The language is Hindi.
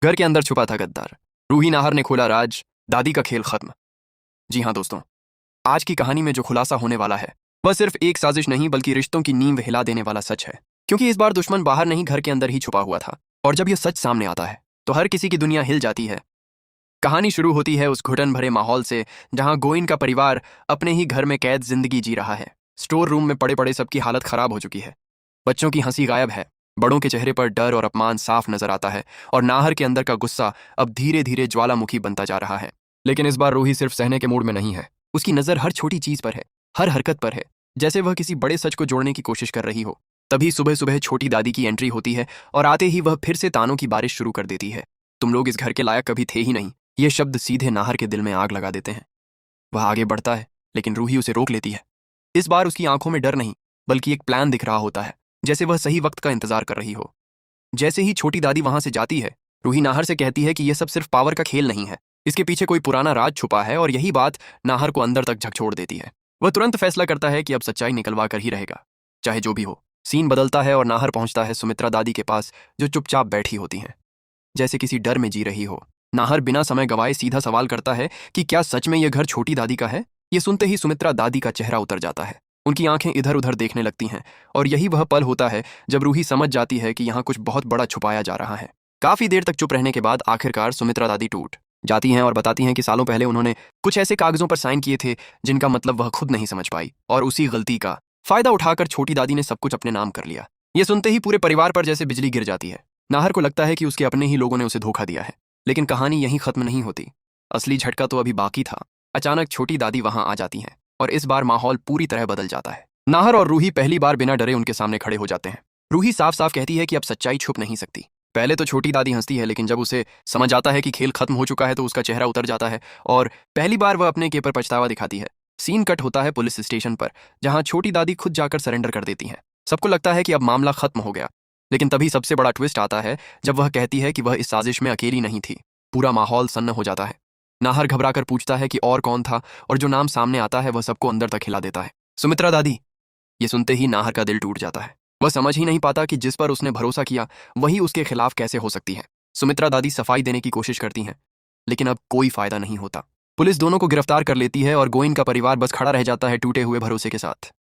घर के अंदर छुपा था गद्दार। रूही नाहर ने खोला राज, दादी का खेल खत्म। जी हाँ दोस्तों, आज की कहानी में जो खुलासा होने वाला है वह सिर्फ एक साजिश नहीं बल्कि रिश्तों की नींव हिला देने वाला सच है। क्योंकि इस बार दुश्मन बाहर नहीं, घर के अंदर ही छुपा हुआ था। और जब यह सच सामने आता है तो हर किसी की दुनिया हिल जाती है। कहानी शुरू होती है उस घुटन भरे माहौल से जहां गोइन का परिवार अपने ही घर में कैद जिंदगी जी रहा है। स्टोर रूम में पड़े पड़े सबकी हालत खराब हो चुकी है। बच्चों की हंसी गायब है, बड़ों के चेहरे पर डर और अपमान साफ नजर आता है, और नाहर के अंदर का गुस्सा अब धीरे धीरे ज्वालामुखी बनता जा रहा है। लेकिन इस बार रूही सिर्फ सहने के मूड में नहीं है। उसकी नजर हर छोटी चीज पर है, हर हरकत पर है, जैसे वह किसी बड़े सच को जोड़ने की कोशिश कर रही हो। तभी सुबह सुबह छोटी दादी की एंट्री होती है और आते ही वह फिर से तानों की बारिश शुरू कर देती है। तुम लोग इस घर के लायक कभी थे ही नहीं। ये शब्द सीधे नाहर के दिल में आग लगा देते हैं। वह आगे बढ़ता है लेकिन रूही उसे रोक लेती है। इस बार उसकी आंखों में डर नहीं बल्कि एक प्लान दिख रहा होता है, जैसे वह सही वक्त का इंतजार कर रही हो। जैसे ही छोटी दादी वहां से जाती है, रूही नाहर से कहती है कि यह सब सिर्फ पावर का खेल नहीं है। इसके पीछे कोई पुराना राज छुपा है, और यही बात नाहर को अंदर तक झकझोर देती है। वह तुरंत फैसला करता है कि अब सच्चाई निकलवा कर ही रहेगा, चाहे जो भी हो। सीन बदलता है और नाहर पहुंचता है सुमित्रा दादी के पास, जो चुपचाप बैठी होती हैं, जैसे किसी डर में जी रही हो। नाहर बिना समय गवाए सीधा सवाल करता है कि क्या सच में यह घर छोटी दादी का है। ये सुनते ही सुमित्रा दादी का चेहरा उतर जाता है। उनकी आंखें इधर उधर देखने लगती हैं, और यही वह पल होता है जब रूही समझ जाती है कि यहाँ कुछ बहुत बड़ा छुपाया जा रहा है। काफी देर तक चुप रहने के बाद आखिरकार सुमित्रा दादी टूट जाती हैं और बताती हैं कि सालों पहले उन्होंने कुछ ऐसे कागजों पर साइन किए थे जिनका मतलब वह खुद नहीं समझ पाई, और उसी गलती का फायदा उठाकर छोटी दादी ने सब कुछ अपने नाम कर लिया। ये सुनते ही पूरे परिवार पर जैसे बिजली गिर जाती है। नाहर को लगता है कि उसके अपने ही लोगों ने उसे धोखा दिया है। लेकिन कहानी यहीं खत्म नहीं होती। असली झटका तो अभी बाकी था। अचानक छोटी दादी वहां आ जाती हैं और इस बार माहौल पूरी तरह बदल जाता है। नाहर और रूही पहली बार बिना डरे उनके सामने खड़े हो जाते हैं। रूही साफ साफ कहती है कि अब सच्चाई छुप नहीं सकती। पहले तो छोटी दादी हंसती है, लेकिन जब उसे समझ आता है कि खेल खत्म हो चुका है तो उसका चेहरा उतर जाता है और पहली बार वह अपने के पर पछतावा दिखाती है। सीन कट होता है पुलिस स्टेशन पर, जहां छोटी दादी खुद जाकर सरेंडर कर देती हैं। सबको लगता है कि अब मामला खत्म हो गया। लेकिन तभी सबसे बड़ा ट्विस्ट आता है जब वह कहती है कि वह इस साजिश में अकेली नहीं थी। पूरा माहौल सन्न हो जाता है। नाहर घबराकर पूछता है कि और कौन था, और जो नाम सामने आता है वह सबको अंदर तक हिला देता है, सुमित्रा दादी। ये सुनते ही नाहर का दिल टूट जाता है। वह समझ ही नहीं पाता कि जिस पर उसने भरोसा किया वही उसके खिलाफ कैसे हो सकती है। सुमित्रा दादी सफाई देने की कोशिश करती हैं, लेकिन अब कोई फायदा नहीं होता। पुलिस दोनों को गिरफ्तार कर लेती है और गोइन का परिवार बस खड़ा रह जाता है टूटे हुए भरोसे के साथ।